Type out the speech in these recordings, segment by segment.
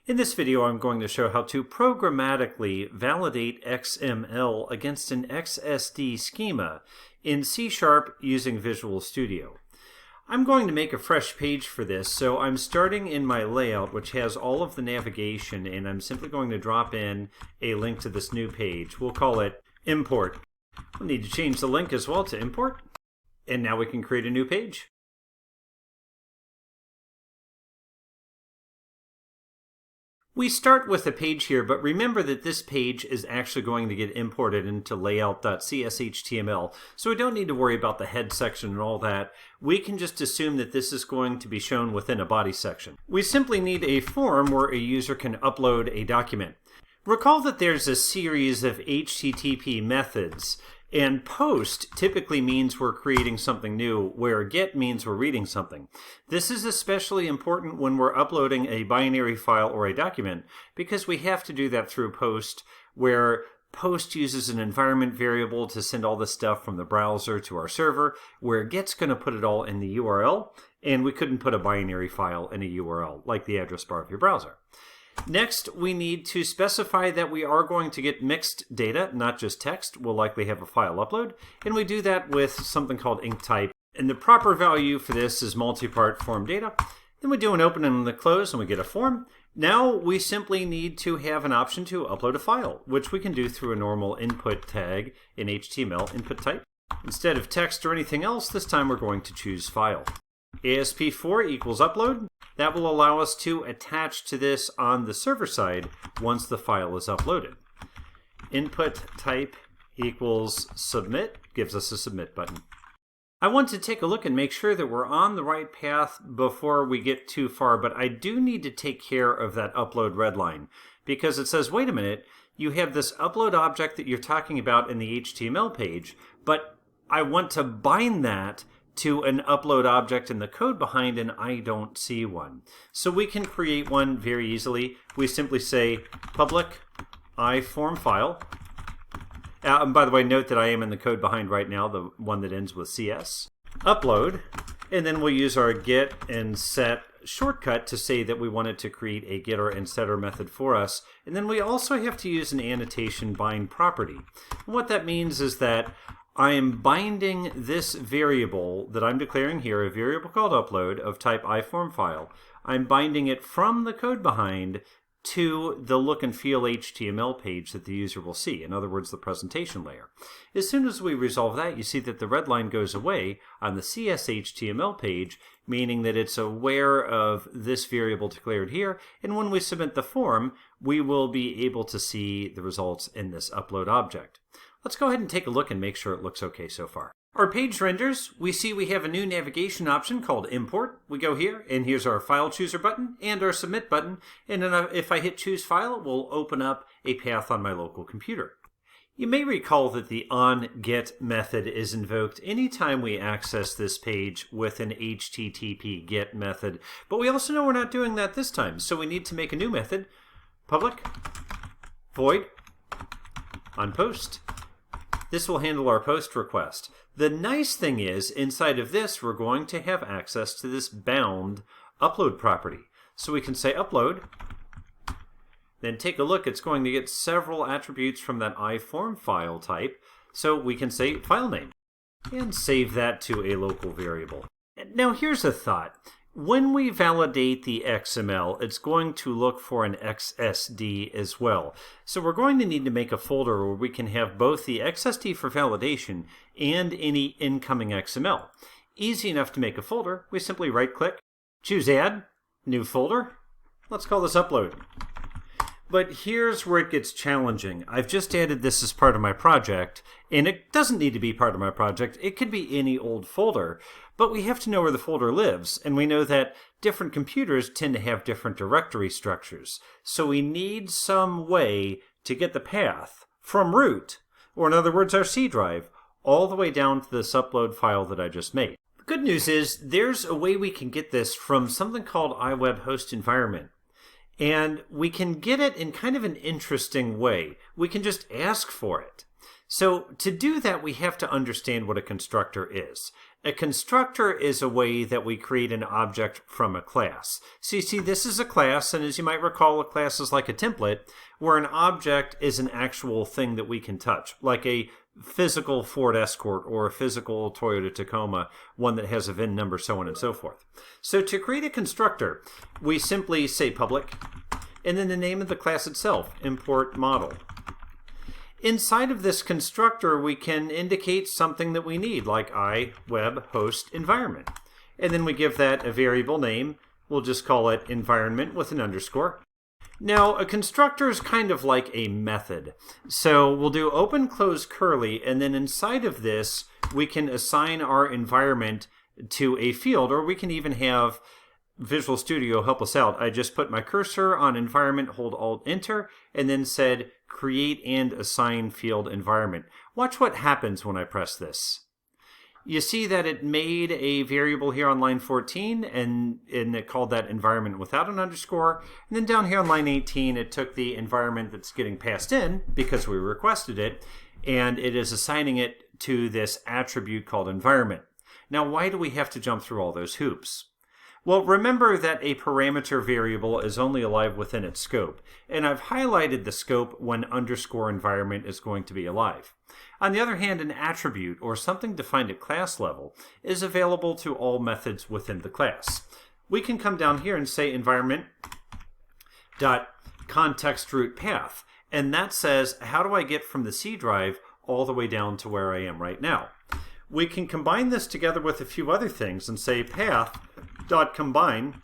In this video, I'm going to show how to programmatically validate XML against an XSD schema in C# using Visual Studio. I'm going to make a fresh page for this, so I'm starting in my layout, which has all of the navigation, and I'm simply going to drop in a link to this new page. We'll call it Import. We'll need to change the link as well to Import, and now we can create a new page. We start with a page here, but remember that this page is actually going to get imported into layout.cshtml, so we don't need to worry about the head section and all that. We can just assume that this is going to be shown within a body section. We simply need a form where a user can upload a document. Recall that there's a series of HTTP methods, and post typically means we're creating something new, where get means we're reading something. This is especially important when we're uploading a binary file or a document, because we have to do that through post, where post uses an environment variable to send all the stuff from the browser to our server, where get's going to put it all in the URL, and we couldn't put a binary file in a URL, like the address bar of your browser. Next, we need to specify that we are going to get mixed data, not just text. We'll likely have a file upload, and we do that with something called enctype. And the proper value for this is multiplart form data. Then we do an open and a close, and we get a form. Now we simply need to have an option to upload a file, which we can do through a normal input tag in HTML input type. Instead of text or anything else, this time we're going to choose file. ASP4 equals upload. That will allow us to attach to this on the server side once the file is uploaded. Input type equals submit, gives us a submit button. I want to take a look and make sure that we're on the right path before we get too far, but I do need to take care of that upload red line, because it says, wait a minute, you have this upload object that you're talking about in the HTML page, but I want to bind that to an upload object in the code behind, and I don't see one. So we can create one very easily. We simply say public iForm file. And by the way, note that I am in the code behind right now, the one that ends with CS. Upload, and then we'll use our get and set shortcut to say that we wanted to create a getter and setter method for us. And then we also have to use an annotation bind property. And what that means is that I am binding this variable that I'm declaring here, a variable called upload of type iForm file. I'm binding it from the code behind to the look and feel HTML page that the user will see. In other words, the presentation layer. As soon as we resolve that, you see that the red line goes away on the CS HTML page, meaning that it's aware of this variable declared here. And when we submit the form, we will be able to see the results in this upload object. Let's go ahead and take a look and make sure it looks okay so far. Our page renders. We see we have a new navigation option called Import. We go here, and here's our File Chooser button and our Submit button. And then if I hit Choose File, it will open up a path on my local computer. You may recall that the onGet method is invoked anytime we access this page with an HTTP GET method. But we also know we're not doing that this time, so we need to make a new method. Public void onPost. This will handle our post request. The nice thing is, inside of this, we're going to have access to this bound upload property. So we can say upload, then take a look. It's going to get several attributes from that iForm file type. So we can say file name and save that to a local variable. Now here's a thought. When we validate the XML, it's going to look for an XSD as well. So we're going to need to make a folder where we can have both the XSD for validation and any incoming XML. Easy enough to make a folder. We simply right-click, choose Add, New Folder. Let's call this Upload. But here's where it gets challenging. I've just added this as part of my project, and it doesn't need to be part of my project. It could be any old folder, but we have to know where the folder lives, and we know that different computers tend to have different directory structures. So we need some way to get the path from root, or in other words, our C drive, all the way down to this upload file that I just made. The good news is there's a way we can get this from something called iWeb Host Environment. And we can get it in kind of an interesting way. We can just ask for it. So to do that, we have to understand what a constructor is. A constructor is a way that we create an object from a class. So you see, this is a class, and as you might recall, a class is like a template, where an object is an actual thing that we can touch, like a physical Ford Escort or a physical Toyota Tacoma, one that has a VIN number, so on and so forth. So to create a constructor, we simply say public, and then the name of the class itself, import model. Inside of this constructor, we can indicate something that we need, like web host environment. And then we give that a variable name. We'll just call it environment with an underscore. Now, a constructor is kind of like a method. So we'll do open, close, curly, and then inside of this, we can assign our environment to a field, or we can even have Visual Studio help us out. I just put my cursor on environment, hold Alt Enter, and then said create and assign field environment. Watch what happens when I press this. You see that it made a variable here on line 14 and it called that environment without an underscore. And then down here on line 18, it took the environment that's getting passed in because we requested it, and it is assigning it to this attribute called environment. Now, why do we have to jump through all those hoops? Well, remember that a parameter variable is only alive within its scope, and I've highlighted the scope when underscore environment is going to be alive. On the other hand, an attribute, or something defined at class level, is available to all methods within the class. We can come down here and say environment.contextRootPath, and that says, how do I get from the C drive all the way down to where I am right now? We can combine this together with a few other things and say path.combine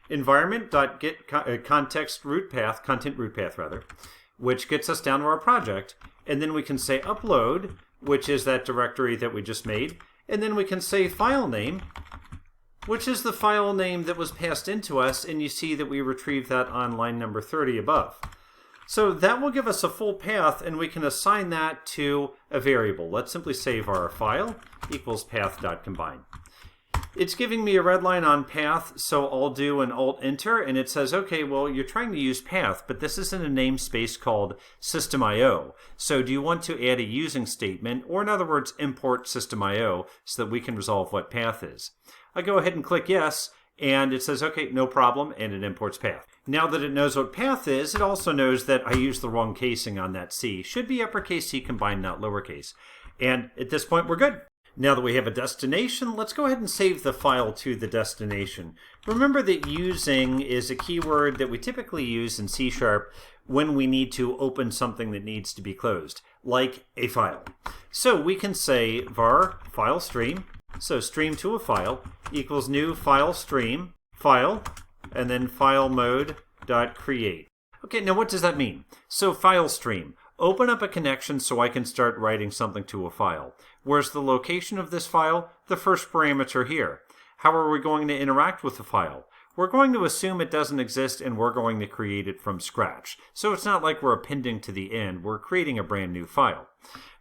environment.get content root path, which gets us down to our project. And then we can say upload, which is that directory that we just made. And then we can say file name, which is the file name that was passed into us. And you see that we retrieved that on line number 30 above. So that will give us a full path, and we can assign that to a variable. Let's simply save our file equals path.combine. It's giving me a red line on path, so I'll do an Alt Enter, and it says, okay, well, you're trying to use path, but this is in a namespace called system.io. So do you want to add a using statement, or in other words, import system.io, so that we can resolve what path is? I go ahead and click yes, and it says, okay, no problem, and it imports path. Now that it knows what path is, it also knows that I used the wrong casing on that C. Should be uppercase C combined, not lowercase. And at this point, we're good. Now that we have a destination, let's go ahead and save the file to the destination. Remember that using is a keyword that we typically use in C# when we need to open something that needs to be closed, like a file. So we can say var file stream, so stream to a file, equals new file stream, file, and then file mode dot create. Okay, now what does that mean? So file stream, open up a connection so I can start writing something to a file. Where's the location of this file? The first parameter here. How are we going to interact with the file? We're going to assume it doesn't exist and we're going to create it from scratch. So it's not like we're appending to the end, we're creating a brand new file.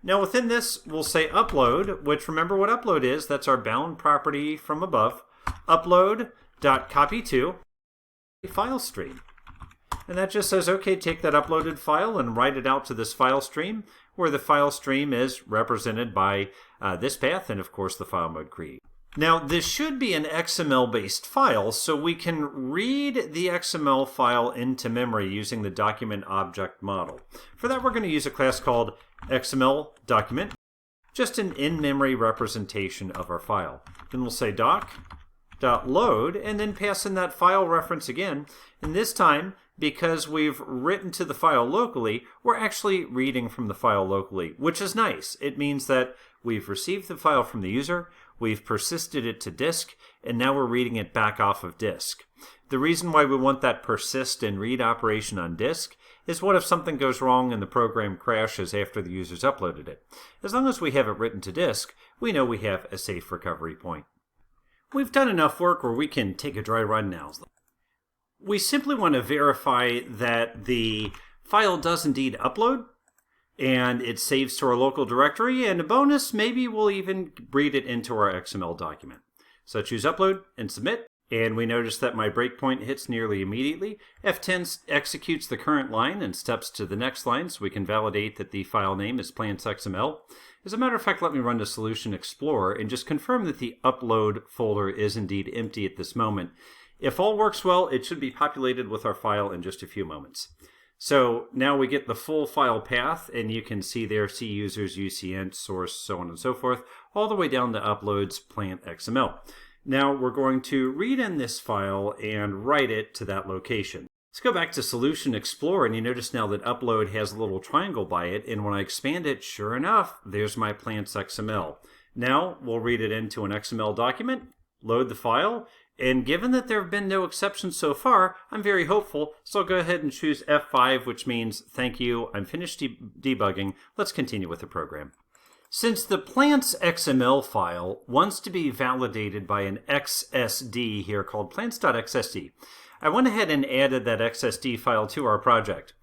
Now within this, we'll say upload, which remember what upload is, that's our bound property from above. Upload.copy2, file stream. And that just says, okay, take that uploaded file and write it out to this file stream, where the file stream is represented by this path and, of course, the file mode create. Now, this should be an XML-based file, so we can read the XML file into memory using the document object model. For that, we're going to use a class called XML document, just an in-memory representation of our file. Then we'll say doc.load, and then pass in that file reference again. And this time, because we've written to the file locally, we're actually reading from the file locally, which is nice. It means that we've received the file from the user, we've persisted it to disk, and now we're reading it back off of disk. The reason why we want that persist and read operation on disk is what if something goes wrong and the program crashes after the user's uploaded it. As long as we have it written to disk, we know we have a safe recovery point. We've done enough work where we can take a dry run now. We simply want to verify that the file does indeed upload, and it saves to our local directory, and a bonus, maybe we'll even read it into our XML document. So choose upload and submit, And we notice that my breakpoint hits nearly immediately. F10 executes the current line and steps to the next line so we can validate that the file name is plants.xml. As a matter of fact, let me run the Solution Explorer and just confirm that the upload folder is indeed empty at this moment. If all works well, it should be populated with our file in just a few moments. So now we get the full file path, and you can see there C users, UCInt, source, so on and so forth, all the way down to uploads plant.xml. Now we're going to read in this file and write it to that location. Let's go back to Solution Explorer, and you notice now that upload has a little triangle by it, and when I expand it, sure enough, there's my plants.xml. Now we'll read it into an XML document, load the file, and given that there have been no exceptions so far, I'm very hopeful, so I'll go ahead and choose F5, which means thank you, I'm finished debugging. Let's continue with the program. Since the plants.xml file wants to be validated by an XSD here called plants.xsd, I went ahead and added that XSD file to our project.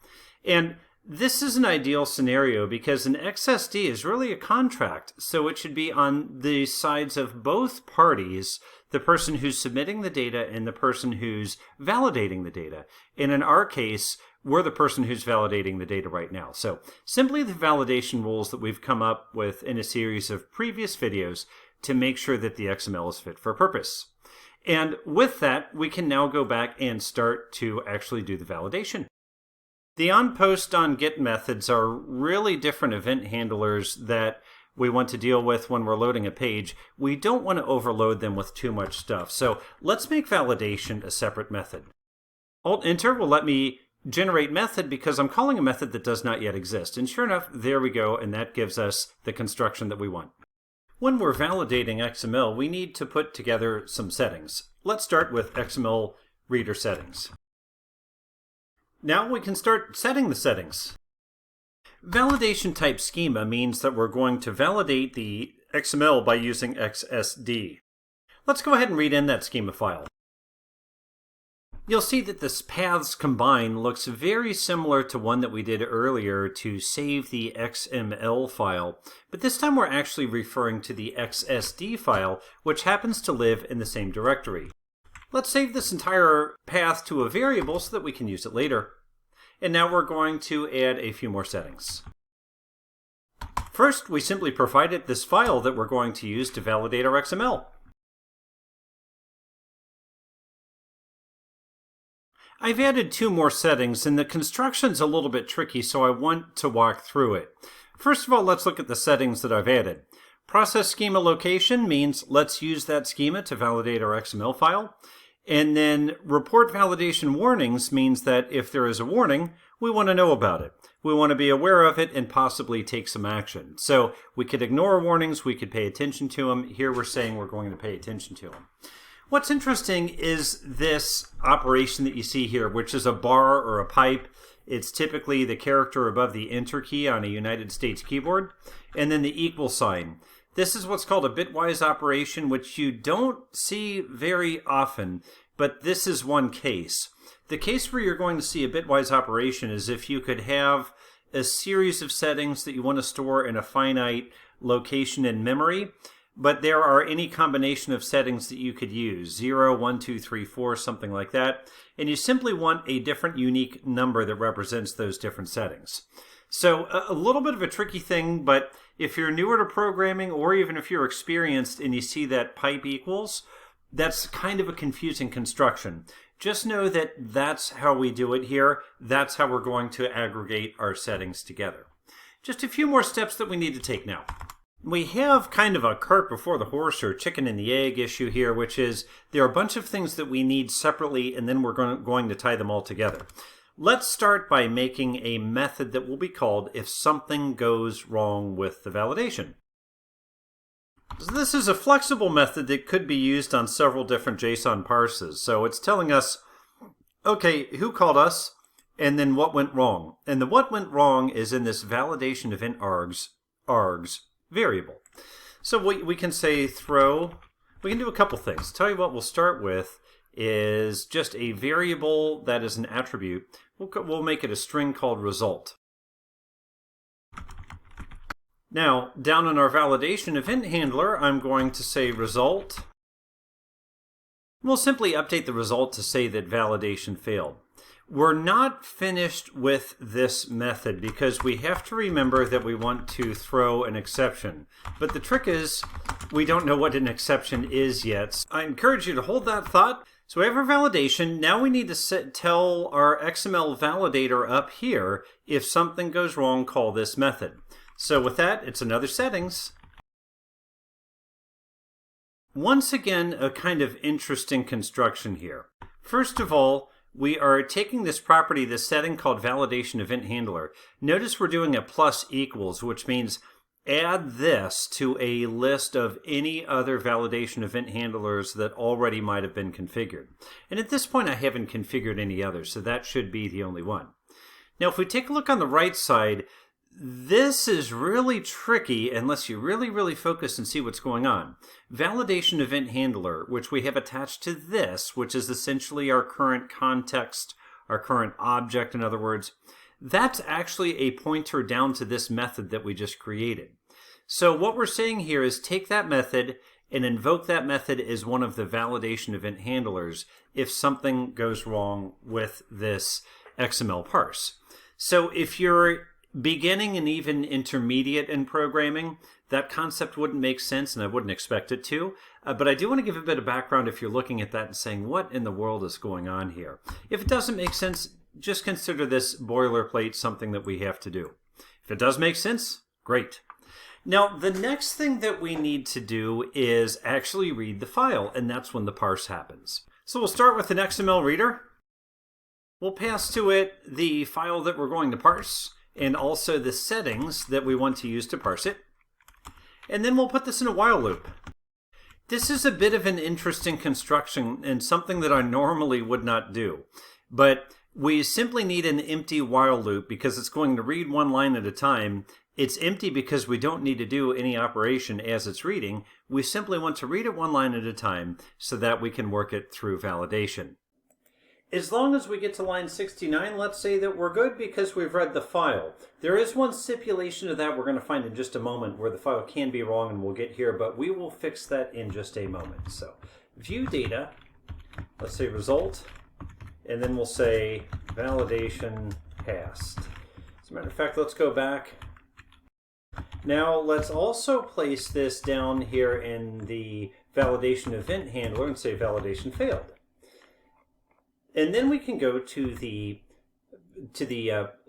And this is an ideal scenario because an XSD is really a contract, so it should be on the sides of both parties, the person who's submitting the data and the person who's validating the data. And in our case, we're the person who's validating the data right now. So simply the validation rules that we've come up with in a series of previous videos to make sure that the XML is fit for purpose. And with that, we can now go back and start to actually do the validation. The onPost onGet methods are really different event handlers that we want to deal with when we're loading a page. We don't want to overload them with too much stuff. So let's make validation a separate method. Alt-Enter will let me generate method because I'm calling a method that does not yet exist. And sure enough, there we go, and that gives us the construction that we want. When we're validating XML, we need to put together some settings. Let's start with XML reader settings. Now we can start setting the settings. Validation type schema means that we're going to validate the XML by using XSD. Let's go ahead and read in that schema file. You'll see that this paths combine looks very similar to one that we did earlier to save the XML file, but this time we're actually referring to the XSD file, which happens to live in the same directory. Let's save this entire path to a variable so that we can use it later. And now we're going to add a few more settings. First, we simply provided this file that we're going to use to validate our XML. I've added two more settings, and the construction's a little bit tricky, so I want to walk through it. First of all, let's look at the settings that I've added. Process schema location means let's use that schema to validate our XML file. And then report validation warnings means that if there is a warning, we want to know about it. We want to be aware of it and possibly take some action. So we could ignore warnings, we could pay attention to them. Here we're saying we're going to pay attention to them. What's interesting is this operation that you see here, which is a bar or a pipe. It's typically the character above the Enter key on a United States keyboard, and then the equal sign. This is what's called a bitwise operation, which you don't see very often, but this is one case. The case where you're going to see a bitwise operation is if you could have a series of settings that you want to store in a finite location in memory, but there are any combination of settings that you could use, 0, 1, 2, 3, 4, something like that, and you simply want a different unique number that represents those different settings. So a little bit of a tricky thing, but if you're newer to programming or even if you're experienced and you see that pipe equals, that's kind of a confusing construction. Just know that that's how we do it here. That's how we're going to aggregate our settings together. Just a few more steps that we need to take now. We have kind of a cart before the horse or chicken and the egg issue here, which is there are a bunch of things that we need separately and then we're going to tie them all together. Let's start by making a method that will be called if something goes wrong with the validation. So this is a flexible method that could be used on several different JSON parsers. So it's telling us, okay, who called us and then what went wrong. And the what went wrong is in this validation event args variable. So we can say throw, we can do a couple things. Tell you what we'll start with is just a variable that is an attribute. We'll make it a string called result. Now, down in our validation event handler, I'm going to say result. We'll simply update the result to say that validation failed. We're not finished with this method because we have to remember that we want to throw an exception. But the trick is we don't know what an exception is yet. I encourage you to hold that thought. So we have our validation. Now we need to tell our XML validator up here, if something goes wrong, call this method. So with that, it's another settings. Once again, a kind of interesting construction here. First of all, we are taking this property, this setting called ValidationEventHandler. Notice we're doing a plus equals, which means add this to a list of any other validation event handlers that already might have been configured. And at this point, I haven't configured any others, so that should be the only one. Now, if we take a look on the right side, this is really tricky unless you really focus and see what's going on. Validation event handler, which we have attached to this, which is essentially our current context, our current object, in other words, that's actually a pointer down to this method that we just created. So what we're saying here is take that method and invoke that method as one of the validation event handlers if something goes wrong with this XML parse. So if you're beginning and even intermediate in programming, that concept wouldn't make sense and I wouldn't expect it to. But I do want to give a bit of background if you're looking at that and saying, what in the world is going on here? If it doesn't make sense, just consider this boilerplate something that we have to do. If it does make sense, great. Now, the next thing that we need to do is actually read the file, and that's when the parse happens. So we'll start with an XML reader. We'll pass to it the file that we're going to parse, and also the settings that we want to use to parse it. And then we'll put this in a while loop. This is a bit of an interesting construction and something that I normally would not do. But we simply need an empty while loop because it's going to read one line at a time. It's empty because we don't need to do any operation as it's reading. We simply want to read it one line at a time so that we can work it through validation. As long as we get to line 69, let's say that we're good because we've read the file. There is one stipulation to that we're going to find in just a moment where the file can be wrong and we'll get here, but we will fix that in just a moment. So view data, let's say result, and then we'll say validation passed. As a matter of fact, let's go back. Now let's also place this down here in the validation event handler and say validation failed. And then we can go to the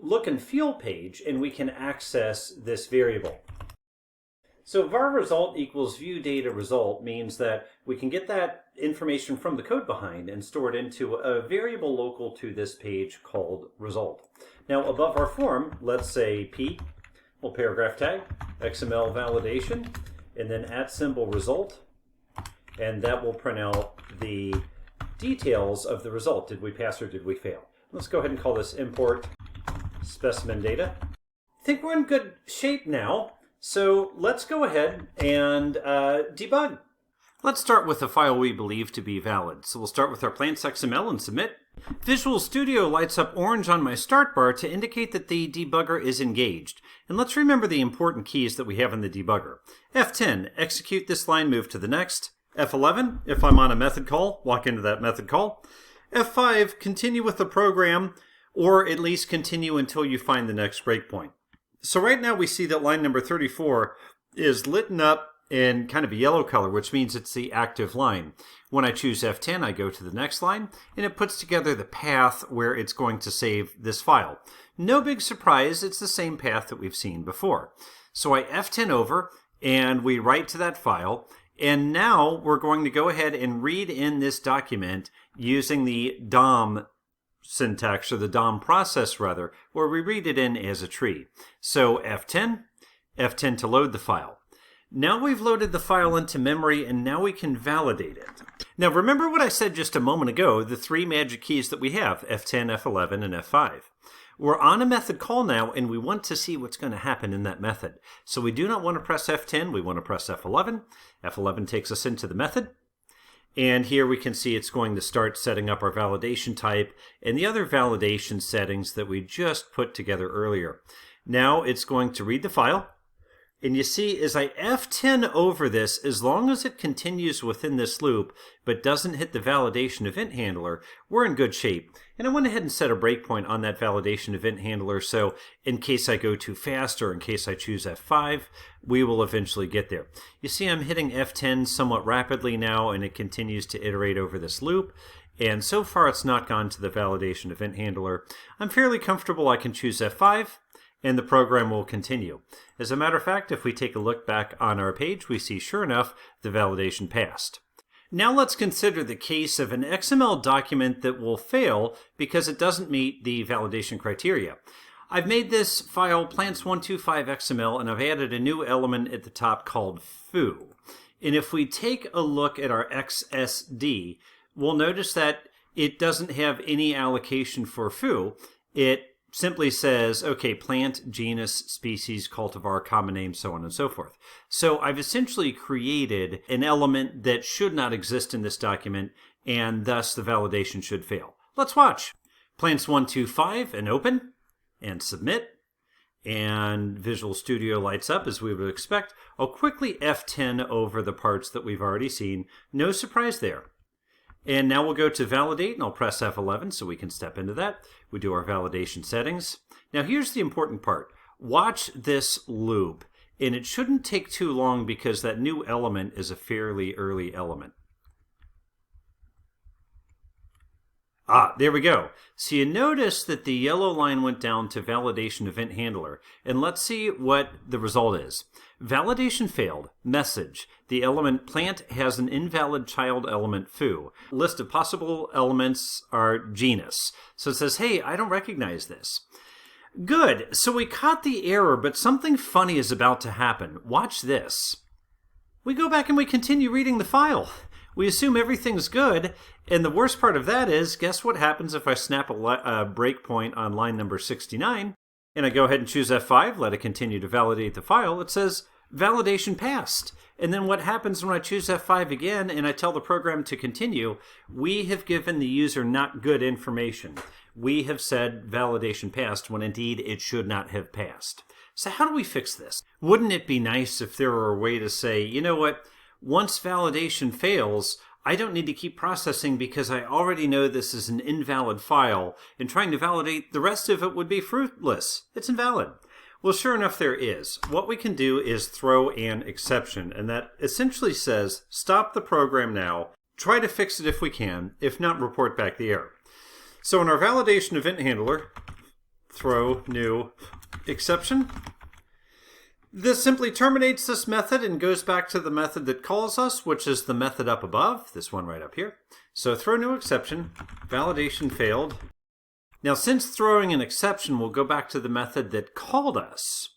look and feel page and we can access this variable. So var result equals view data result means that we can get that information from the code behind and store it into a variable local to this page called result. Now above our form, let's say P, we'll paragraph tag, XML validation, and then @ result, and that will print out the details of the result. Did we pass or did we fail? Let's go ahead and call this import specimen data. I think we're in good shape now, so let's go ahead and debug. Let's start with the file we believe to be valid. So we'll start with our plants XML and submit. Visual Studio lights up orange on my start bar to indicate that the debugger is engaged. And let's remember the important keys that we have in the debugger. F10, execute this line, move to the next. F11, if I'm on a method call, walk into that method call. F5, continue with the program, or at least continue until you find the next breakpoint. So right now we see that line number 34 is lit up in kind of a yellow color, which means it's the active line. When I choose F10, I go to the next line, and it puts together the path where it's going to save this file. No big surprise, it's the same path that we've seen before. So I F10 over, and we write to that file, and now we're going to go ahead and read in this document using the DOM syntax, or the DOM process rather, where we read it in as a tree. So F10, F10 to load the file. Now we've loaded the file into memory and now we can validate it. Now remember what I said just a moment ago, the three magic keys that we have, F10, F11, and F5. We're on a method call now and we want to see what's going to happen in that method. So we do not want to press F10, we want to press F11. F11 takes us into the method. And here we can see it's going to start setting up our validation type and the other validation settings that we just put together earlier. Now it's going to read the file, And you see, as I F10 over this, as long as it continues within this loop, but doesn't hit the validation event handler, we're in good shape. And I went ahead and set a breakpoint on that validation event handler, so in case I go too fast or in case I choose F5, we will eventually get there. You see I'm hitting F10 somewhat rapidly now, and it continues to iterate over this loop. And so far it's not gone to the validation event handler. I'm fairly comfortable I can choose F5, and the program will continue. As a matter of fact, if we take a look back on our page, we see, sure enough, the validation passed. Now let's consider the case of an XML document that will fail because it doesn't meet the validation criteria. I've made this file plants125xml, and I've added a new element at the top called foo. And if we take a look at our XSD, we'll notice that it doesn't have any allocation for foo. It simply says, okay, plant, genus, species, cultivar, common name, so on and so forth. So I've essentially created an element that should not exist in this document, and thus the validation should fail. Let's watch. Plants125 and open and submit. And Visual Studio lights up as we would expect. I'll quickly F10 over the parts that we've already seen. No surprise there. And now we'll go to validate, and I'll press F11 so we can step into that. We do our validation settings. Now here's the important part. Watch this loop, and it shouldn't take too long because that new element is a fairly early element. There we go. So you notice that the yellow line went down to validation event handler. And let's see what the result is. Validation failed. Message. The element plant has an invalid child element foo. List of possible elements are genus. So it says, hey, I don't recognize this. Good. So we caught the error, but something funny is about to happen. Watch this. We go back and we continue reading the file. We assume everything's good, and the worst part of that is, guess what happens if I snap a breakpoint on line number 69, and I go ahead and choose F5, let it continue to validate the file. It says, validation passed. And then what happens when I choose F5 again and I tell the program to continue? We have given the user not good information. We have said validation passed when indeed it should not have passed. So how do we fix this? Wouldn't it be nice if there were a way to say, you know what? Once validation fails, I don't need to keep processing because I already know this is an invalid file, and trying to validate the rest of it would be fruitless. It's invalid. Well, sure enough, there is. What we can do is throw an exception, and that essentially says, stop the program now, try to fix it if we can, if not, report back the error. So in our validation event handler, throw new exception. This simply terminates this method and goes back to the method that calls us, which is the method up above, this one right up here. So throw new exception, validation failed. Now since throwing an exception, we'll go back to the method that called us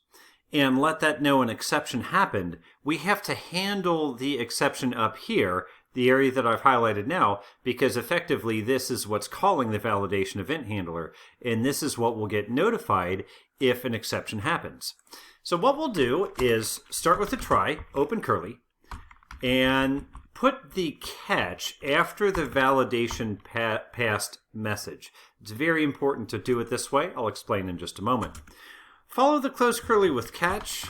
and let that know an exception happened. We have to handle the exception up here, the area that I've highlighted now, because effectively this is what's calling the validation event handler, and this is what will get notified if an exception happens. So what we'll do is start with a try, open curly, and put the catch after the validation passed message. It's very important to do it this way. I'll explain in just a moment. Follow the close curly with catch,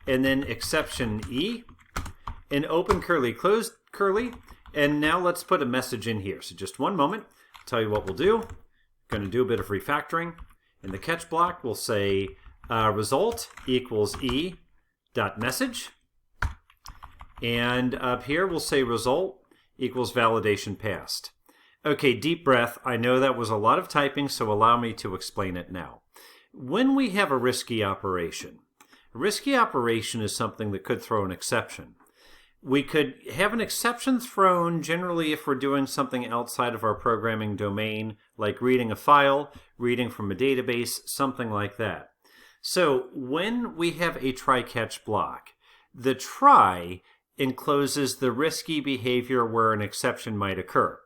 and then exception E, and open curly, close curly, and now let's put a message in here. So just one moment, I'll tell you what we'll do. Going to do a bit of refactoring. In the catch block, we'll say result equals E dot message. And up here, we'll say result equals validation passed. Okay, deep breath. I know that was a lot of typing, so allow me to explain it now. When we have a risky operation is something that could throw an exception. We could have an exception thrown generally if we're doing something outside of our programming domain, like reading a file, reading from a database, something like that. So when we have a try-catch block, the try encloses the risky behavior where an exception might occur.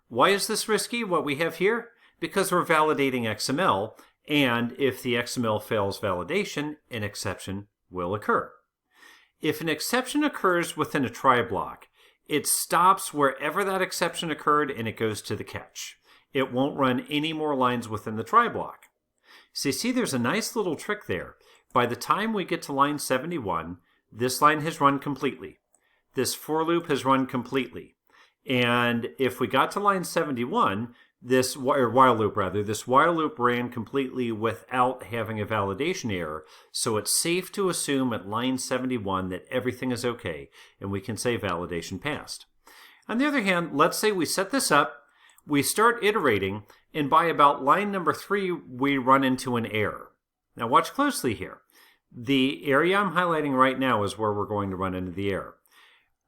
Why is this risky, what we have here? Because we're validating XML, and if the XML fails validation, an exception will occur. If an exception occurs within a try block, it stops wherever that exception occurred and it goes to the catch. It won't run any more lines within the try block. So you see there's a nice little trick there. By the time we get to line 71, this line has run completely. This for loop has run completely. And if we got to line 71, this while loop ran completely without having a validation error. So it's safe to assume at line 71 that everything is okay, and we can say validation passed. On the other hand, let's say we set this up, we start iterating, and by about line number 3, we run into an error. Now watch closely here. The area I'm highlighting right now is where we're going to run into the error.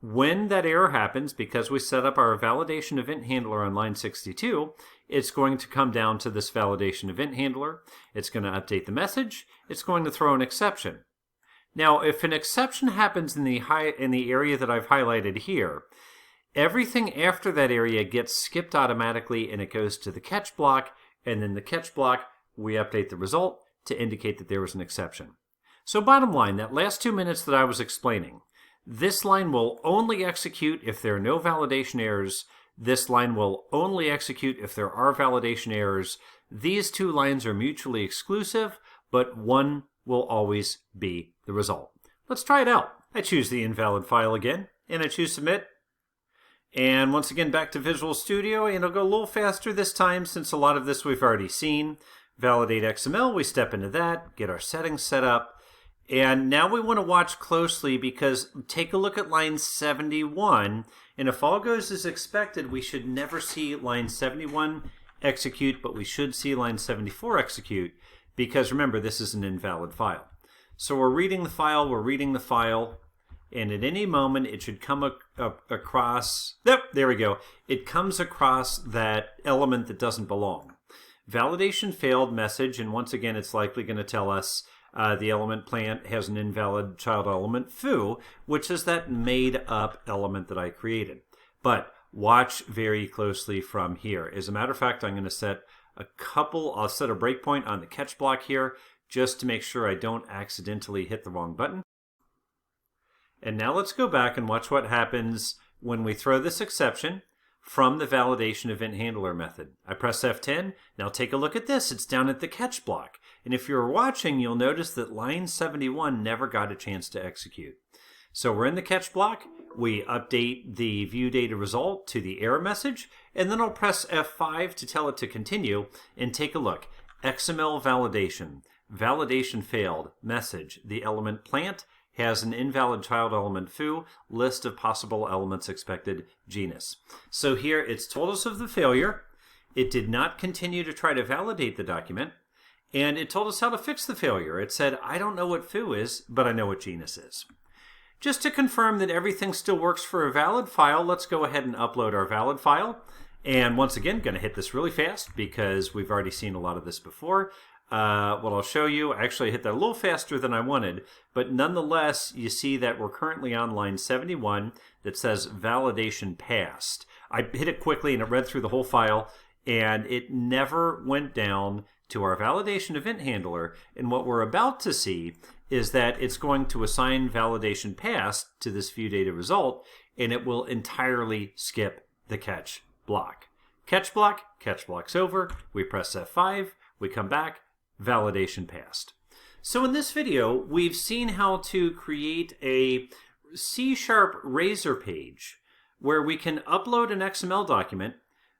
When that error happens, because we set up our validation event handler on line 62, it's going to come down to this validation event handler. It's going to update the message. It's going to throw an exception. Now, if an exception happens in the area that I've highlighted here, everything after that area gets skipped automatically and it goes to the catch block, and then the catch block, we update the result to indicate that there was an exception. So bottom line, that last 2 minutes that I was explaining, this line will only execute if there are no validation errors. This line will only execute if there are validation errors. These two lines are mutually exclusive, but one will always be the result. Let's try it out. I choose the invalid file again, and I choose Submit. And once again, back to Visual Studio, and it'll go a little faster this time since a lot of this we've already seen. Validate XML, we step into that, get our settings set up. And now we want to watch closely because take a look at line 71, and if all goes as expected, we should never see line 71 execute, but we should see line 74 execute because remember, this is an invalid file. So we're reading the file, and at any moment it should come across, yep, there we go. It comes across that element that doesn't belong. Validation failed message, and once again, it's likely going to tell us the element plant has an invalid child element foo, which is that made up element that I created. But watch very closely from here. As a matter of fact, I'm going to set I'll set a breakpoint on the catch block here just to make sure I don't accidentally hit the wrong button. And now let's go back and watch what happens when we throw this exception from the validation event handler method. I press F10. Now take a look at this. It's down at the catch block. And if you're watching, you'll notice that line 71 never got a chance to execute. So we're in the catch block. We update the view data result to the error message, and then I'll press F5 to tell it to continue and take a look. XML validation. Validation failed. Message. The element plant has an invalid child element foo, list of possible elements expected, genus. So here it's told us of the failure. It did not continue to try to validate the document, and it told us how to fix the failure. It said, I don't know what foo is, but I know what genus is. Just to confirm that everything still works for a valid file, let's go ahead and upload our valid file. And once again, going to hit this really fast because we've already seen a lot of this before. What I'll show you, actually I hit that a little faster than I wanted, but nonetheless, you see that we're currently on line 71 that says validation passed. I hit it quickly and it read through the whole file, and it never went down to our validation event handler. And what we're about to see is that it's going to assign validation passed to this view data result, and it will entirely skip the catch block. Catch block's over, we press F5, we come back, validation passed. So in this video, we've seen how to create a C# razor page where we can upload an XML document,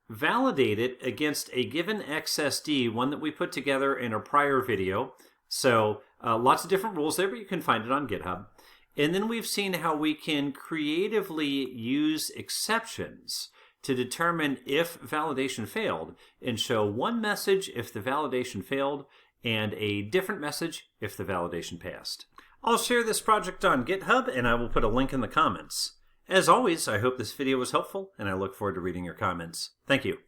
validate it against a given XSD, one that we put together in a prior video. So lots of different rules there, but you can find it on GitHub. And then we've seen how we can creatively use exceptions to determine if validation failed and show one message if the validation failed and a different message if the validation passed. I'll share this project on GitHub and I will put a link in the comments. As always, I hope this video was helpful and I look forward to reading your comments. Thank you.